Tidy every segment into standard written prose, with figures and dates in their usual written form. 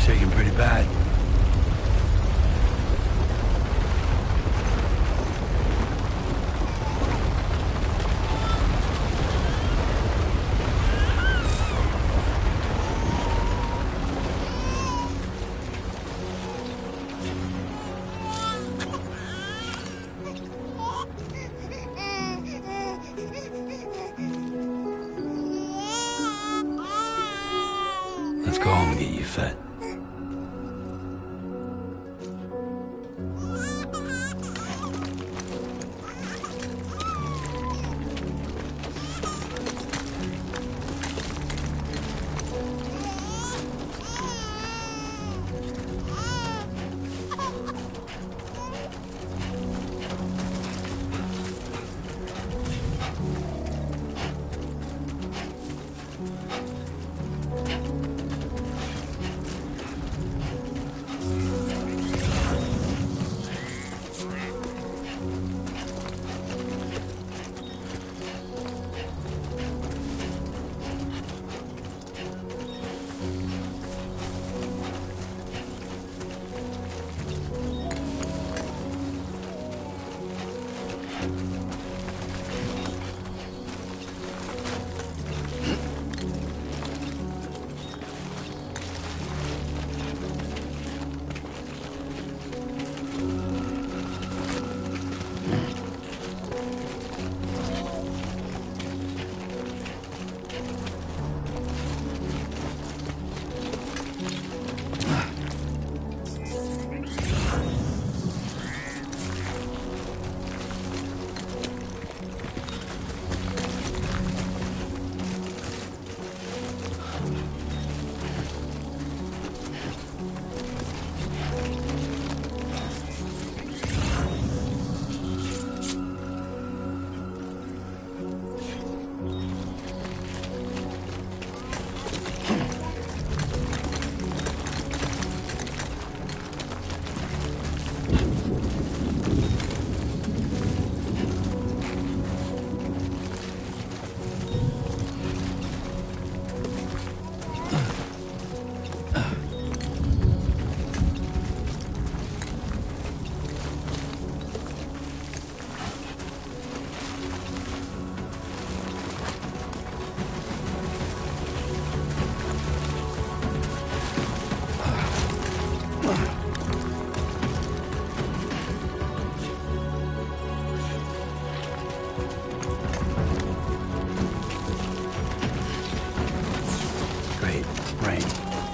shaking pretty bad. Let's go home and get you fed.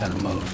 Gotta move.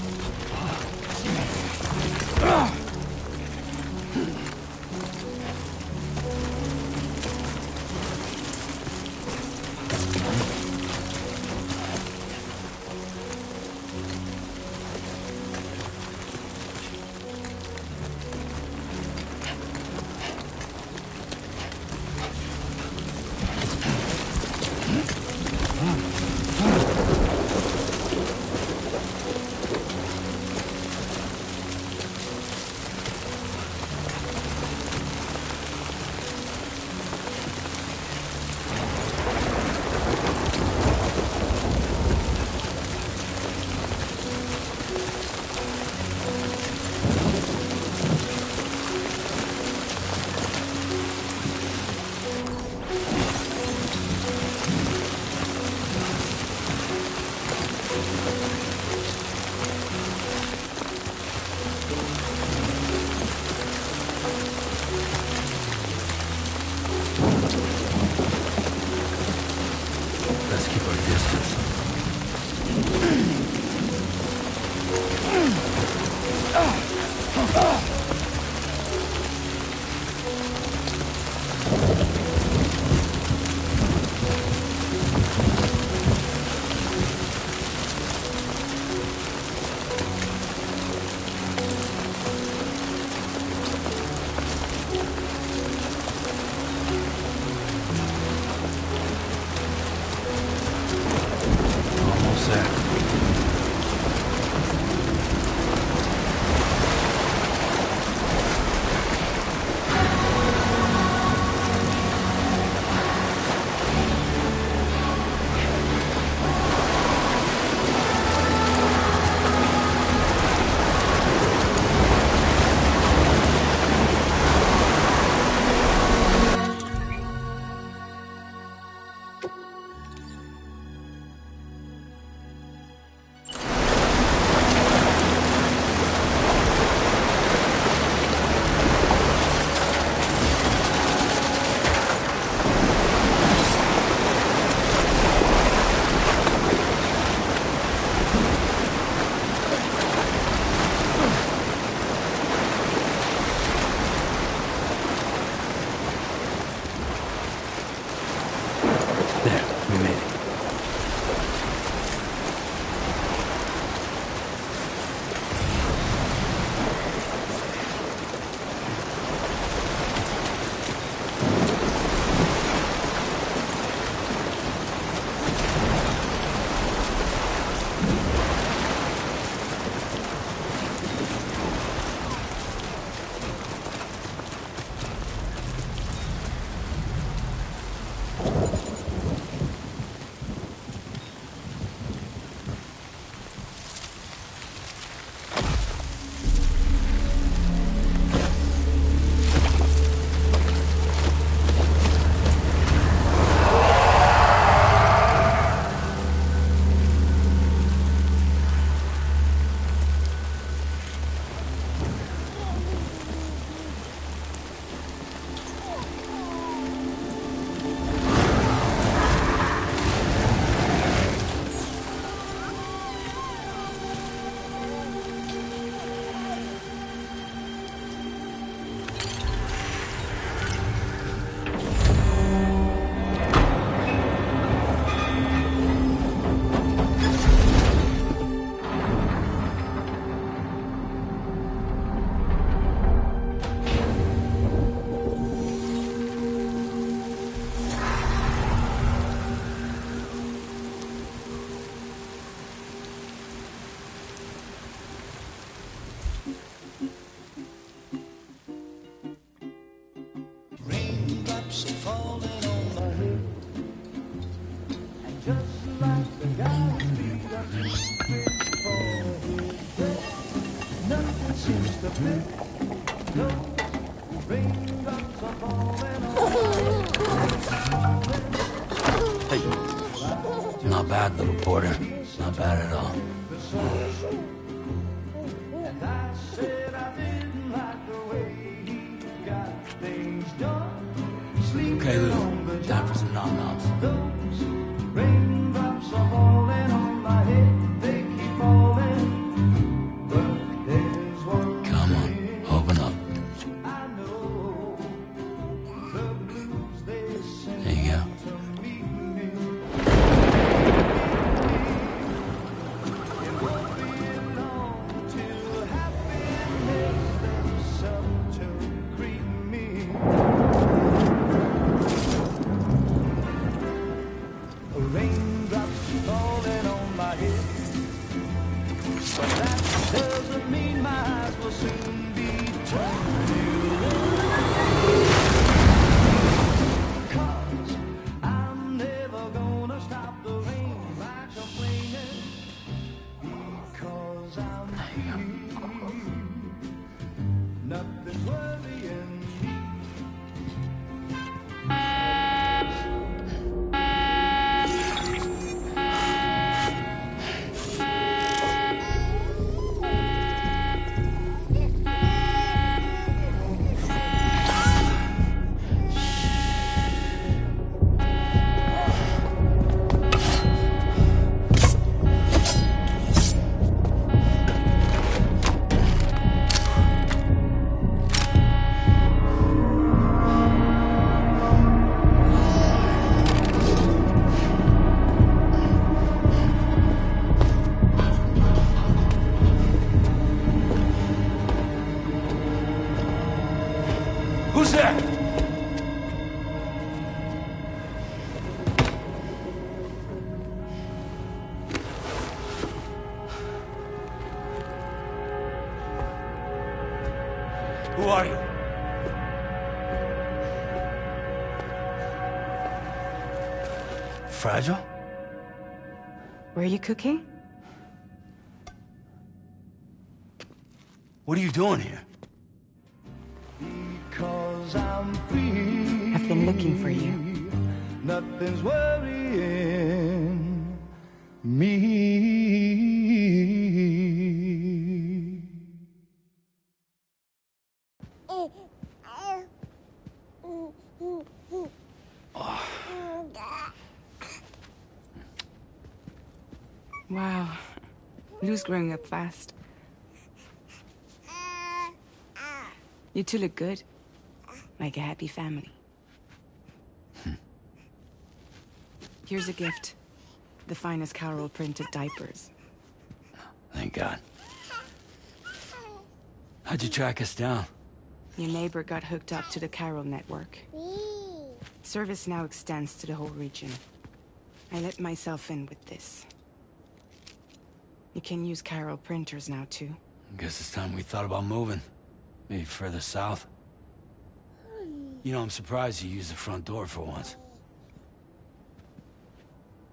seems to fit. Those raindrops are falling on my Hey. Not bad, little Porter. Not bad at all. and I said I didn't like the way he got things done. Okay, Lou. On the Time for some nom-noms. those raindrops are falling on my head. They keep falling. But there's one Come on, open up. I know. The blues they send There you go. to meet me. It won't be long till happiness steps up to greet me. Raindrops falling on my head, but that doesn't mean my eyes will soon be turned to red. 'Cause I'm never gonna stop the rain by complaining, because I'm free. Nothing's worrying me. Who's there? Who are you? Fragile? Were you cooking? What are you doing here? Because I'm free. I've been looking for you. Nothing's worrying me. Wow. Lou's growing up fast. You two look good. Like a happy family. Here's a gift. The finest Carol printed diapers. Thank God. How'd you track us down? Your neighbor got hooked up to the Carol network. Service now extends to the whole region. I let myself in with this. You can use Carol printers now, too. Guess it's time we thought about moving. Maybe further south. You know, I'm surprised you used the front door for once.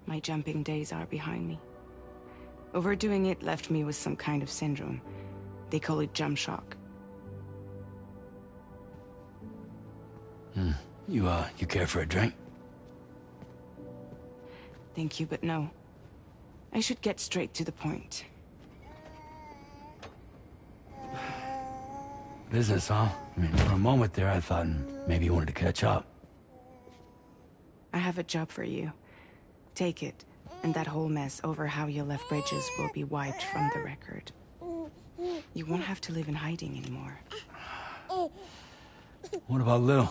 My jumping days are behind me. Overdoing it left me with some kind of syndrome. They call it jump shock. You care for a drink? Thank you, but no. I should get straight to the point. Business, huh? I mean, for a moment there, I thought maybe you wanted to catch up. I have a job for you. Take it, and that whole mess over how you left Bridges will be wiped from the record. You won't have to live in hiding anymore. What about Lou?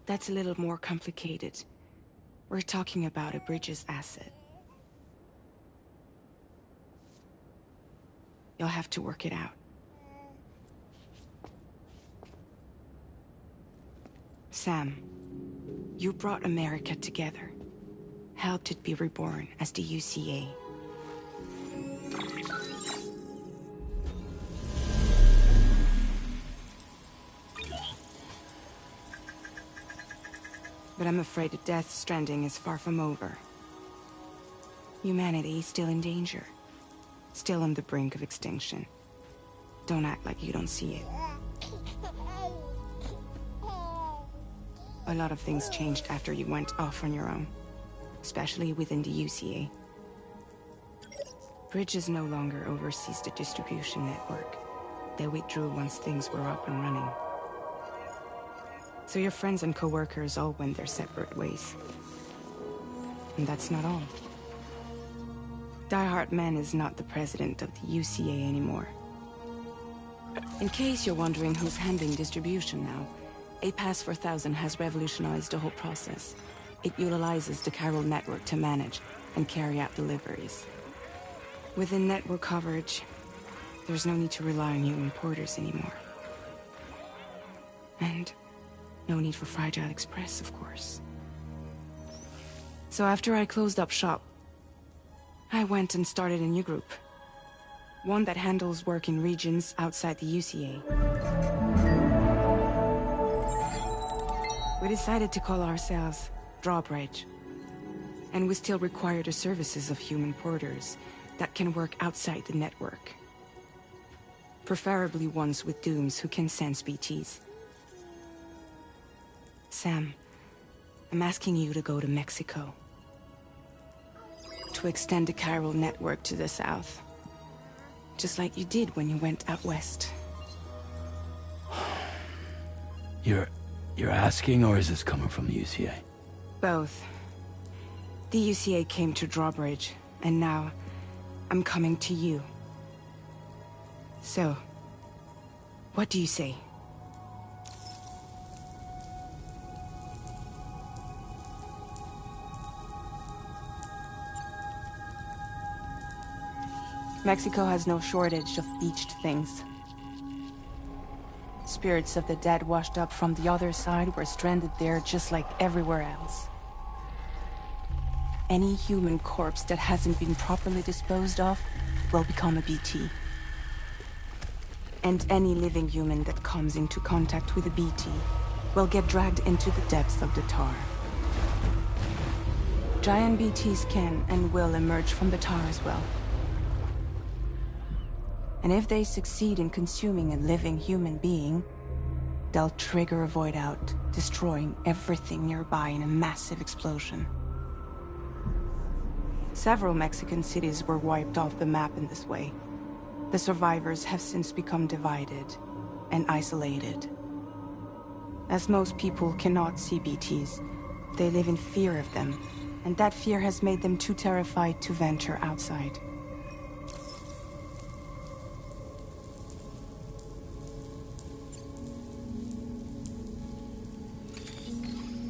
That's a little more complicated. We're talking about a Bridges asset. You'll have to work it out. Sam, you brought America together. Helped it be reborn as the UCA. But I'm afraid the Death Stranding is far from over. Humanity is still in danger. Still on the brink of extinction. Don't act like you don't see it. A lot of things changed after you went off on your own. Especially within the UCA. Bridges no longer oversees the distribution network. They withdrew once things were up and running. So your friends and co-workers all went their separate ways. And that's not all. Die Hard Man is not the president of the UCA anymore. In case you're wondering who's handling distribution now, A Pass 4000 has revolutionized the whole process. It utilizes the chiral network to manage and carry out deliveries. Within network coverage, there's no need to rely on human porters anymore. And no need for Fragile Express, of course. So after I closed up shop, I went and started a new group. One that handles work in regions outside the UCA. We decided to call ourselves Drawbridge. And we still require the services of human porters that can work outside the network. Preferably ones with dooms who can sense BTs. Sam, I'm asking you to go to Mexico. To extend the chiral network to the south. Just like you did when you went out west. You're asking, or is this coming from the UCA? Both. The UCA came to Drawbridge, and now I'm coming to you. So, what do you say? Mexico has no shortage of beached things. Spirits of the dead washed up from the other side were stranded there just like everywhere else. Any human corpse that hasn't been properly disposed of will become a BT. And any living human that comes into contact with a BT will get dragged into the depths of the tar. Giant BTs can and will emerge from the tar as well. And if they succeed in consuming a living human being, they'll trigger a void out, destroying everything nearby in a massive explosion. Several Mexican cities were wiped off the map in this way. The survivors have since become divided and isolated. As most people cannot see BTs, they live in fear of them, and that fear has made them too terrified to venture outside.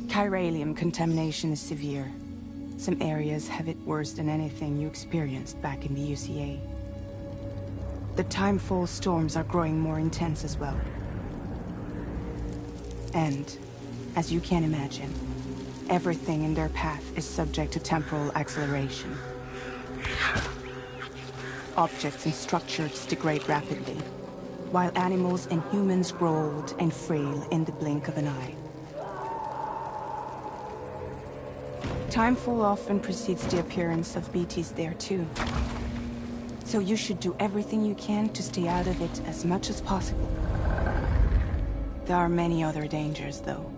Chiralium contamination is severe. Some areas have it worse than anything you experienced back in the UCA. The timefall storms are growing more intense as well. And, as you can imagine, everything in their path is subject to temporal acceleration. Objects and structures degrade rapidly, while animals and humans grow old and frail in the blink of an eye. Timefall often precedes the appearance of BTs there too. So you should do everything you can to stay out of it as much as possible. There are many other dangers, though.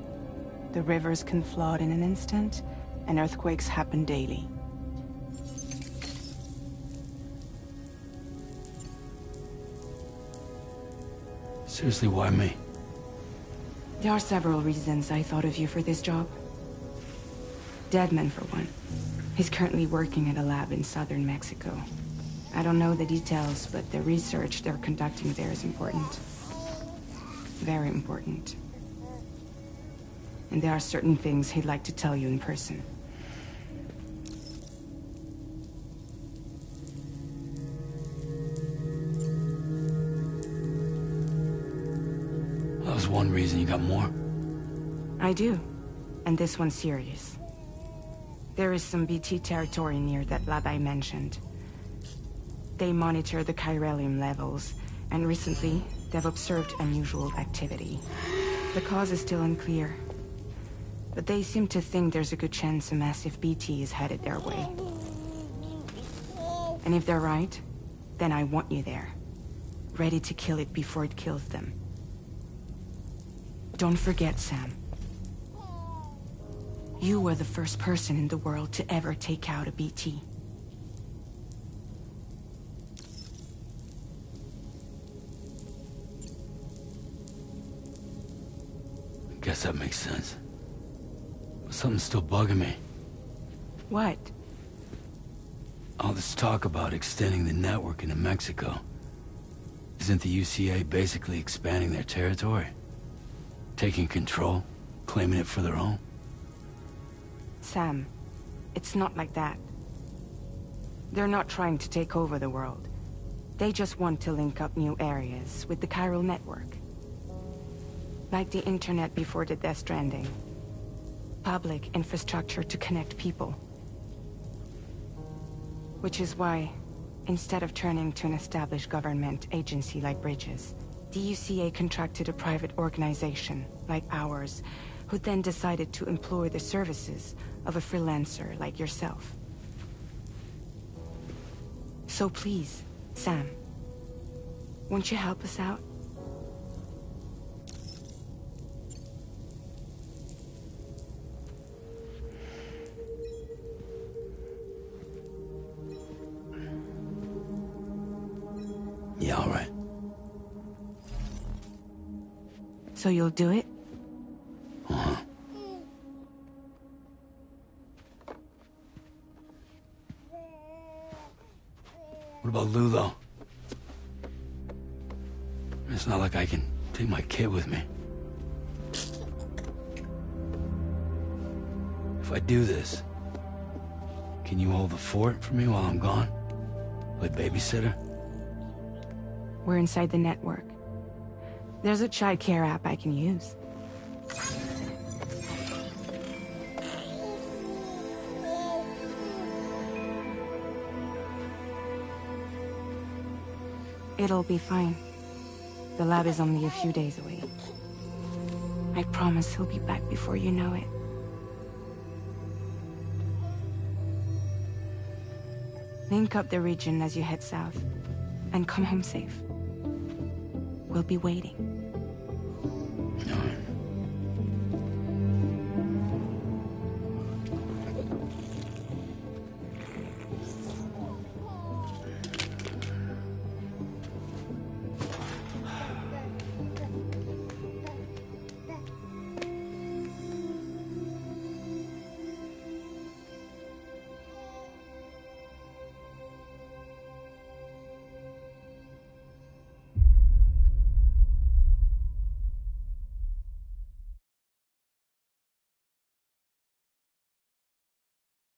The rivers can flood in an instant, and earthquakes happen daily. Seriously, why me? There are several reasons I thought of you for this job. Deadman, for one. He's currently working at a lab in southern Mexico. I don't know the details, but the research they're conducting there is important. Very important. And there are certain things he'd like to tell you in person. That was one reason. You got more? I do. And this one's serious. There is some BT territory near that lab I mentioned. They monitor the chiralium levels, and recently, they've observed unusual activity. The cause is still unclear, but they seem to think there's a good chance a massive BT is headed their way. And if they're right, then I want you there. Ready to kill it before it kills them. Don't forget, Sam. You were the first person in the world to ever take out a BT. Guess that makes sense. But something's still bugging me. What? All this talk about extending the network into Mexico. Isn't the UCA basically expanding their territory? Taking control, claiming it for their own? Sam, it's not like that. They're not trying to take over the world. They just want to link up new areas with the chiral network. Like the internet before the Death Stranding. Public infrastructure to connect people. Which is why, instead of turning to an established government agency like Bridges, the UCA contracted a private organization, like ours, who then decided to employ the services of a freelancer like yourself. So please, Sam, won't you help us out? Yeah, all right. So you'll do it? Uh-huh. What about Lou, though? It's not like I can take my kid with me. If I do this, can you hold the fort for me while I'm gone? Play babysitter? We're inside the network. There's a child care app I can use. It'll be fine. The lab is only a few days away. I promise he'll be back before you know it. Link up the region as you head south, and come home safe. We'll be waiting.